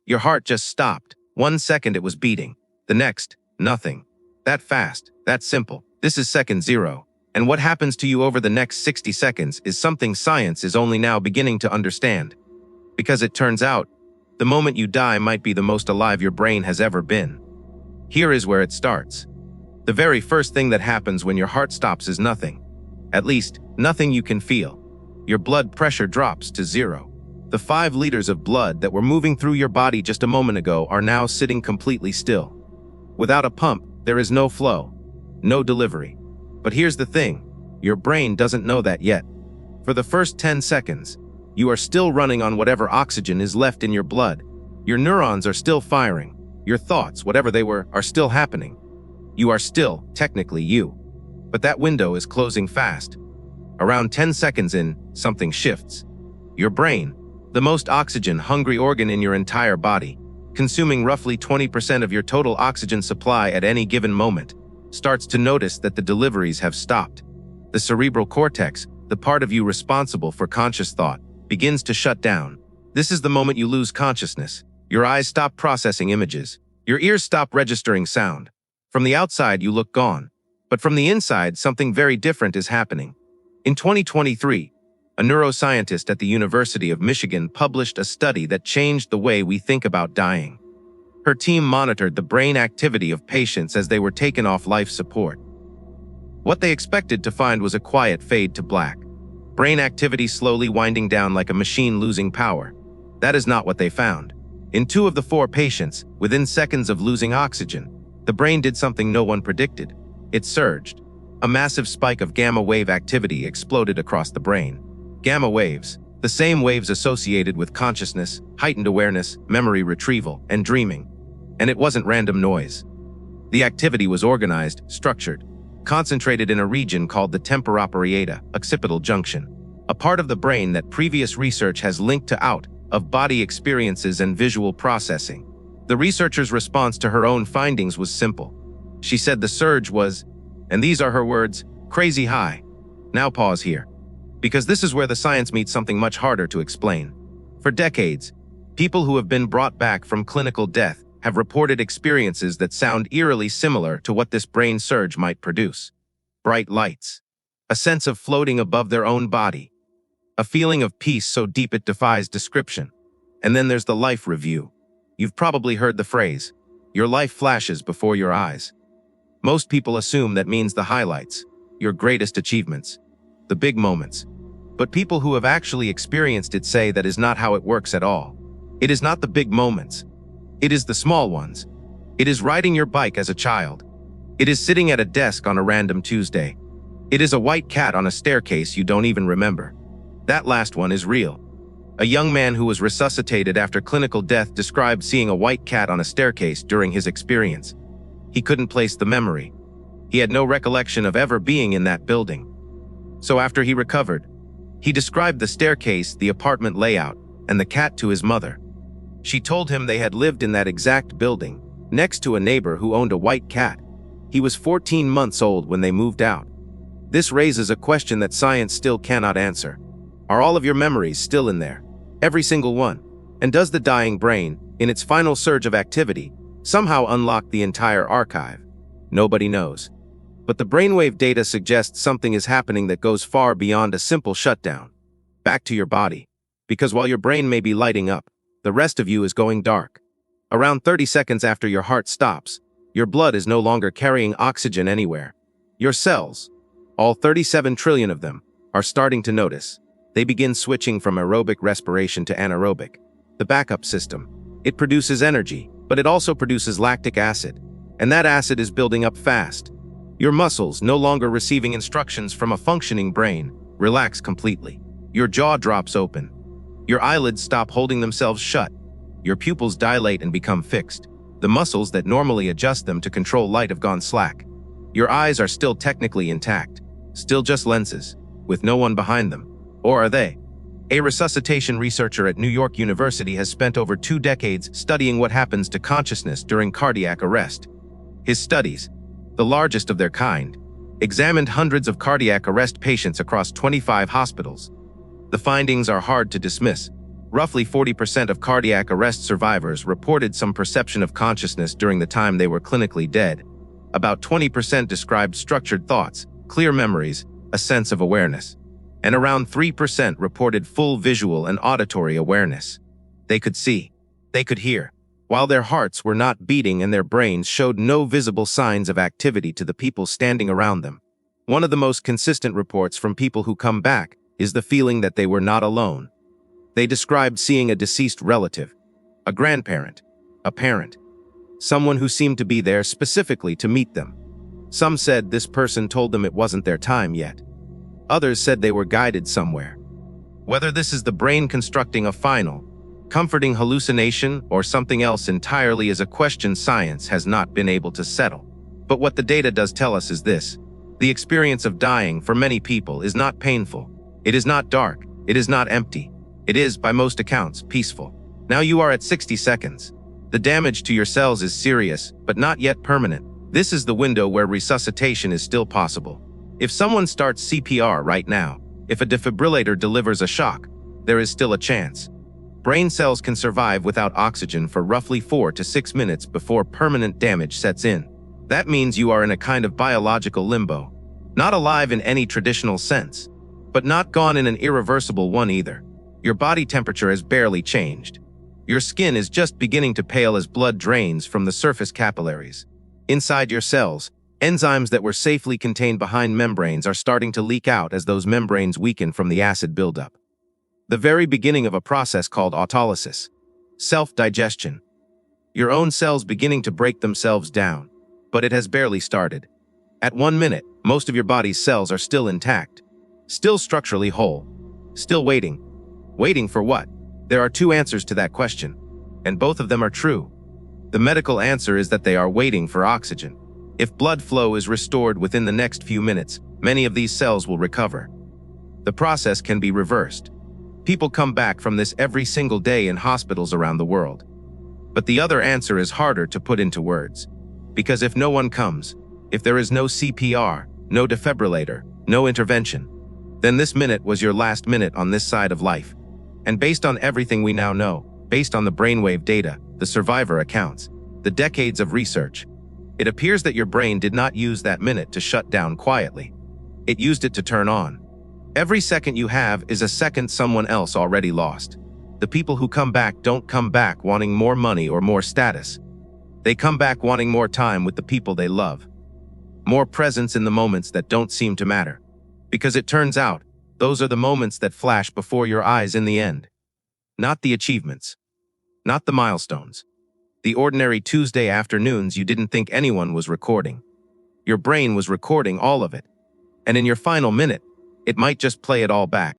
Your heart just stopped. 1 second it was beating. The next, nothing. That fast, that simple. This is second zero. And what happens to you over the next 60 seconds is something science is only now beginning to understand. Because it turns out, the moment you die might be the most alive your brain has ever been. Here is where it starts. The very first thing that happens when your heart stops is nothing. At least, nothing you can feel. Your blood pressure drops to 0. The 5 liters of blood that were moving through your body just a moment ago are now sitting completely still. Without a pump, there is no flow, no delivery. But here's the thing, your brain doesn't know that yet. For the first 10 seconds, you are still running on whatever oxygen is left in your blood. Your neurons are still firing. Your thoughts, whatever they were, are still happening. You are still, technically, you. But that window is closing fast. Around 10 seconds in, something shifts. Your brain, the most oxygen-hungry organ in your entire body, consuming roughly 20% of your total oxygen supply at any given moment, starts to notice that the deliveries have stopped. The cerebral cortex, the part of you responsible for conscious thought, begins to shut down. This is the moment you lose consciousness. Your eyes stop processing images. Your ears stop registering sound. From the outside, you look gone. But from the inside, something very different is happening. In 2023, a neuroscientist at the University of Michigan published a study that changed the way we think about dying. Her team monitored the brain activity of patients as they were taken off life support. What they expected to find was a quiet fade to black. Brain activity slowly winding down like a machine losing power. That is not what they found. In 2 of the 4 patients, within seconds of losing oxygen, the brain did something no one predicted. It surged. A massive spike of gamma wave activity exploded across the brain. Gamma waves, the same waves associated with consciousness, heightened awareness, memory retrieval, and dreaming. And it wasn't random noise. The activity was organized, structured, concentrated in a region called the tempora parietal occipital junction, a part of the brain that previous research has linked to out-of-body experiences and visual processing. The researcher's response to her own findings was simple. She said the surge was, and these are her words, crazy high. Now pause here. Because this is where the science meets something much harder to explain. For decades, people who have been brought back from clinical death have reported experiences that sound eerily similar to what this brain surge might produce. Bright lights, a sense of floating above their own body, a feeling of peace so deep it defies description. And then there's the life review. You've probably heard the phrase, your life flashes before your eyes. Most people assume that means the highlights, your greatest achievements, the big moments. But people who have actually experienced it say that is not how it works at all. It is not the big moments. It is the small ones. It is riding your bike as a child. It is sitting at a desk on a random Tuesday. It is a white cat on a staircase you don't even remember. That last one is real. A young man who was resuscitated after clinical death described seeing a white cat on a staircase during his experience. He couldn't place the memory. He had no recollection of ever being in that building. So after he recovered, he described the staircase, the apartment layout, and the cat to his mother. She told him they had lived in that exact building, next to a neighbor who owned a white cat. He was 14 months old when they moved out. This raises a question that science still cannot answer. Are all of your memories still in there? Every single one? And does the dying brain, in its final surge of activity, somehow unlock the entire archive? Nobody knows. But the brainwave data suggests something is happening that goes far beyond a simple shutdown. Back to your body. Because while your brain may be lighting up, the rest of you is going dark. Around 30 seconds after your heart stops, your blood is no longer carrying oxygen anywhere. Your cells, all 37 trillion of them, are starting to notice. They begin switching from aerobic respiration to anaerobic, the backup system. It produces energy, but it also produces lactic acid. And that acid is building up fast. Your muscles, no longer receiving instructions from a functioning brain, relax completely. Your jaw drops open. Your eyelids stop holding themselves shut. Your pupils dilate and become fixed. The muscles that normally adjust them to control light have gone slack. Your eyes are still technically intact, still just lenses, with no one behind them. Or are they? A resuscitation researcher at New York University has spent over 2 decades studying what happens to consciousness during cardiac arrest. His studies, the largest of their kind, examined hundreds of cardiac arrest patients across 25 hospitals. The findings are hard to dismiss. Roughly 40% of cardiac arrest survivors reported some perception of consciousness during the time they were clinically dead. About 20% described structured thoughts, clear memories, a sense of awareness. And around 3% reported full visual and auditory awareness. They could see. They could hear. While their hearts were not beating and their brains showed no visible signs of activity to the people standing around them. One of the most consistent reports from people who come back is the feeling that they were not alone. They described seeing a deceased relative, a grandparent, a parent, someone who seemed to be there specifically to meet them. Some said this person told them it wasn't their time yet. Others said they were guided somewhere. Whether this is the brain constructing a final, comforting hallucination or something else entirely is a question science has not been able to settle. But what the data does tell us is this: the experience of dying for many people is not painful. It is not dark. It is not empty. It is, by most accounts, peaceful. Now you are at 60 seconds. The damage to your cells is serious, but not yet permanent. This is the window where resuscitation is still possible. If someone starts CPR right now, if a defibrillator delivers a shock, there is still a chance. Brain cells can survive without oxygen for roughly 4 to 6 minutes before permanent damage sets in. That means you are in a kind of biological limbo. Not alive in any traditional sense, but not gone in an irreversible one either. Your body temperature has barely changed. Your skin is just beginning to pale as blood drains from the surface capillaries. Inside your cells, enzymes that were safely contained behind membranes are starting to leak out as those membranes weaken from the acid buildup. The very beginning of a process called autolysis, self-digestion. Your own cells beginning to break themselves down, but it has barely started. At 1 minute, most of your body's cells are still intact, still structurally whole, still waiting. Waiting for what? There are 2 answers to that question, and both of them are true. The medical answer is that they are waiting for oxygen. If blood flow is restored within the next few minutes, many of these cells will recover. The process can be reversed. People come back from this every single day in hospitals around the world. But the other answer is harder to put into words. Because if no one comes, if there is no CPR, no defibrillator, no intervention, then this minute was your last minute on this side of life. And based on everything we now know, based on the brainwave data, the survivor accounts, the decades of research, it appears that your brain did not use that minute to shut down quietly. It used it to turn on. Every second you have is a second someone else already lost. The people who come back don't come back wanting more money or more status. They come back wanting more time with the people they love. More presence in the moments that don't seem to matter. Because it turns out, those are the moments that flash before your eyes in the end. Not the achievements. Not the milestones. The ordinary Tuesday afternoons you didn't think anyone was recording. Your brain was recording all of it. And in your final minute, it might just play it all back.